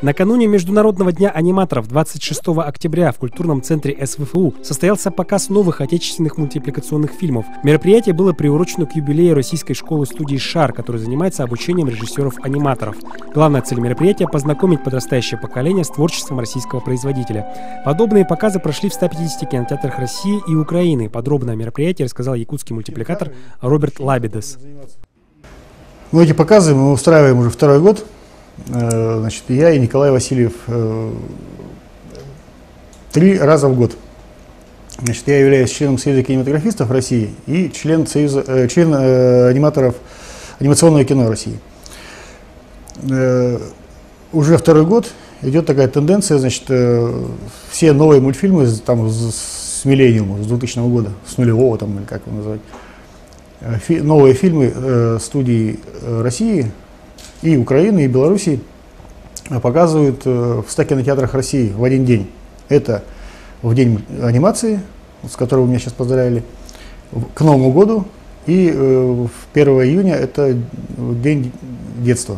Накануне Международного дня аниматоров 26 октября в культурном центре СВФУ состоялся показ новых отечественных мультипликационных фильмов. Мероприятие было приурочено к юбилею российской школы-студии «Шар», которая занимается обучением режиссеров-аниматоров. Главная цель мероприятия – познакомить подрастающее поколение с творчеством российского производителя. Подобные показы прошли в 150 кинотеатрах России и Украины. Подробно о мероприятии рассказал якутский мультипликатор Роберт Лабидес. Эти показы мы устраиваем уже второй год. Значит, я и Николай Васильев 3 раза в год. Значит, я являюсь членом Союза кинематографистов России и член аниматоров анимационного кино России. Уже второй год идет такая тенденция, значит, все новые мультфильмы там, с миллениума, с 2000 года, с нулевого, там, или как его назвать, новые фильмы студии России и Украины, и Белоруссии показывают в 100 кинотеатрах России в один день. Это в день анимации, с которого вы меня сейчас поздравили, к Новому году, и 1 июня это день детства.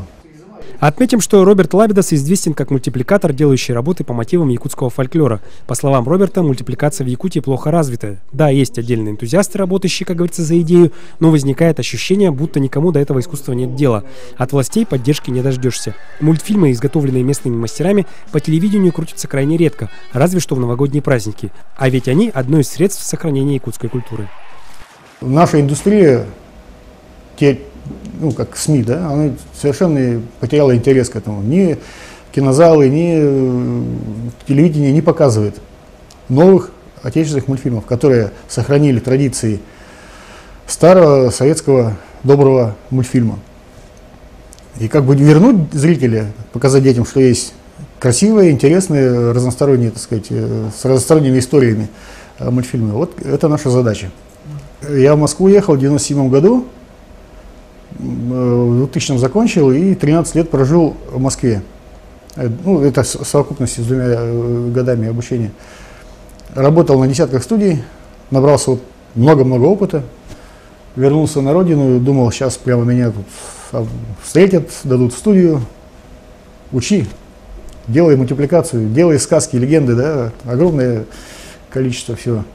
Отметим, что Роберт Лабидес известен как мультипликатор, делающий работы по мотивам якутского фольклора. По словам Роберта, мультипликация в Якутии плохо развита. Да, есть отдельные энтузиасты, работающие, как говорится, за идею, но возникает ощущение, будто никому до этого искусства нет дела. От властей поддержки не дождешься. Мультфильмы, изготовленные местными мастерами, по телевидению крутятся крайне редко, разве что в новогодние праздники. А ведь они – одно из средств сохранения якутской культуры. Наша индустрия, как СМИ, да, она совершенно потеряла интерес к этому. Ни кинозалы, ни телевидение не показывает новых отечественных мультфильмов, которые сохранили традиции старого советского доброго мультфильма. И как бы вернуть зрителя, показать детям, что есть красивые, интересные, разносторонние, так сказать, с разносторонними историями мультфильмы. Вот это наша задача. Я в Москву ехал в 1997 году. В 2000-м закончил и 13 лет прожил в Москве. Это в совокупности с 2 годами обучения. Работал на десятках студий, набрался много-много опыта. Вернулся на родину, думал, сейчас прямо меня тут встретят, дадут студию. Учи, делай мультипликацию, делай сказки, легенды, да, огромное количество всего.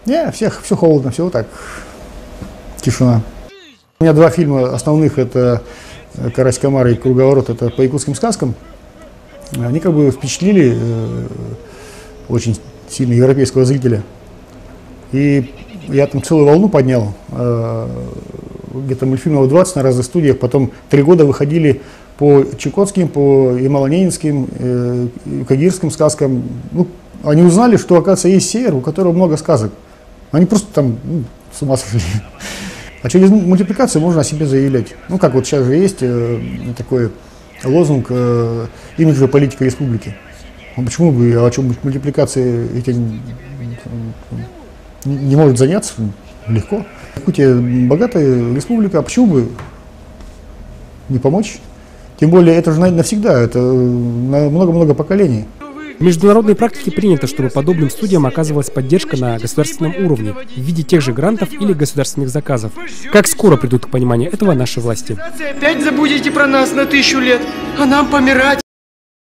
Все холодно, все так, тишина. У меня 2 фильма основных, это «Карась-Комар» и «Круговорот», это по якутским сказкам. Они как бы впечатлили очень сильно европейского зрителя. И я там целую волну поднял, где-то мультфильмов 20 на разных студиях, потом 3 года выходили по чукотским, по ямало-ненецким, кагирским сказкам. Они узнали, что, оказывается, есть север, у которого много сказок. Они просто там с ума сошли. А через мультипликацию можно о себе заявлять. Как вот сейчас же есть такой лозунг имиджевая политика республики. Почему бы, о чем мультипликация этим не может заняться? Легко. Якутия богатая республика, а почему бы не помочь? Тем более это же навсегда, это на много-много поколений. В международной практике принято, чтобы подобным студиям оказывалась поддержка на государственном уровне в виде тех же грантов или государственных заказов. Как скоро придут к пониманию этого наши власти? Опять забудете про нас на 1000 лет, а нам помирать.